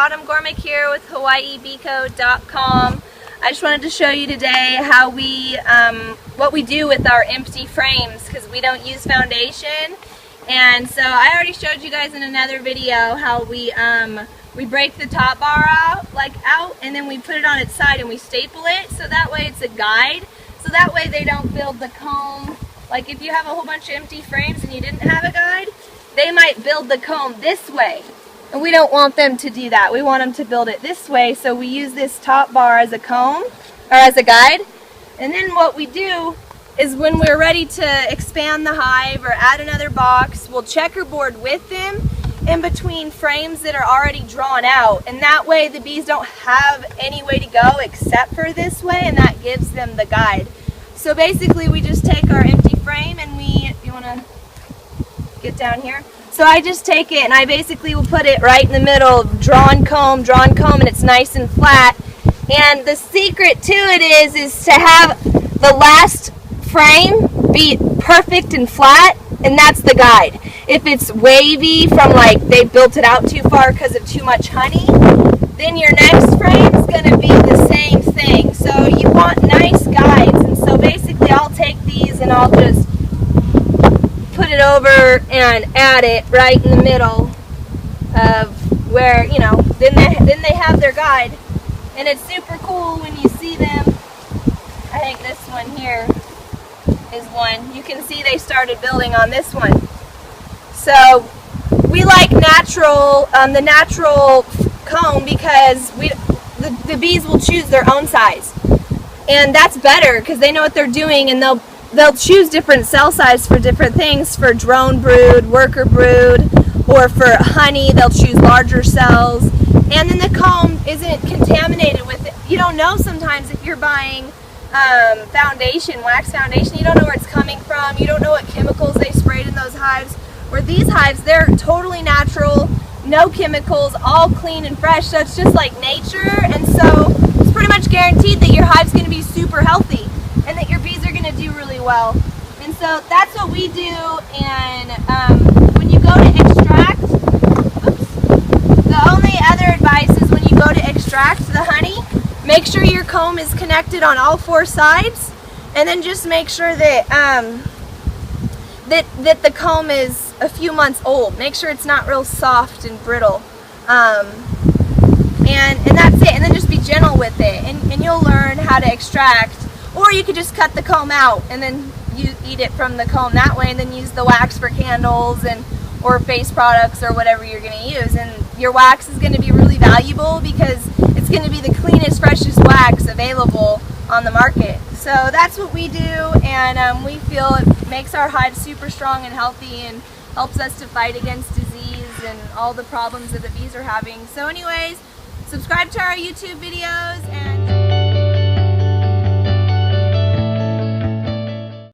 Autumn Gormick here with HawaiiBeeCo.com. I just wanted to show you today how we, what we do with our empty frames, because we don't use foundation. And so I already showed you guys in another video how we break the top bar out, and then we put it on its side and we staple it, so that way it's a guide. So that way they don't build the comb. Like if you have a whole bunch of empty frames and you didn't have a guide, they might build the comb this way. And we don't want them to do that. We want them to build it this way, so we use this top bar as a comb, or as a guide. And then what we do is when we're ready to expand the hive or add another box, we'll checkerboard with them in between frames that are already drawn out. And that way the bees don't have any way to go except for this way, and that gives them the guide. So basically we just take our empty frame and you want to get down here? So I just take it and I basically will put it right in the middle, drawn comb, and it's nice and flat. And the secret to it is to have the last frame be perfect and flat, and that's the guide. If it's wavy from like they built it out too far because of too much honey, then your next frame is going to be the same thing. So you want nice guides, and so basically I'll take these and I'll just put it over and add it right in the middle of where, you know, then they have their guide. And it's super cool when you see them. I think this one here is one. You can see they started building on this one. So we like natural, the natural comb, because the bees will choose their own size. And that's better because they know what they're doing, and they'll choose different cell size for different things. For drone brood, worker brood, or for honey, they'll choose larger cells. And then the comb isn't contaminated with it. You don't know sometimes if you're buying foundation, wax foundation, you don't know where it's coming from. You don't know what chemicals they sprayed in those hives. Where these hives, they're totally natural, no chemicals, all clean and fresh. So it's just like nature, and so it's pretty much guaranteed that your hive's going to be super healthy and that your bees are going to do really well. And so that's what we do. And when you go to extract, the only other advice is when you go to extract the honey, make sure your comb is connected on all four sides, and then just make sure that that the comb is a few months old. Make sure it's not real soft and brittle, and that's it. And then just be gentle with it, and you'll learn how to extract. Or you could just cut the comb out and then you eat it from the comb that way, and then use the wax for candles or face products or whatever you're going to use. And your wax is going to be really valuable because it's going to be the cleanest, freshest wax available on the market. So that's what we do, and we feel it makes our hive super strong and healthy and helps us to fight against disease and all the problems that the bees are having. So anyways, subscribe to our YouTube videos, and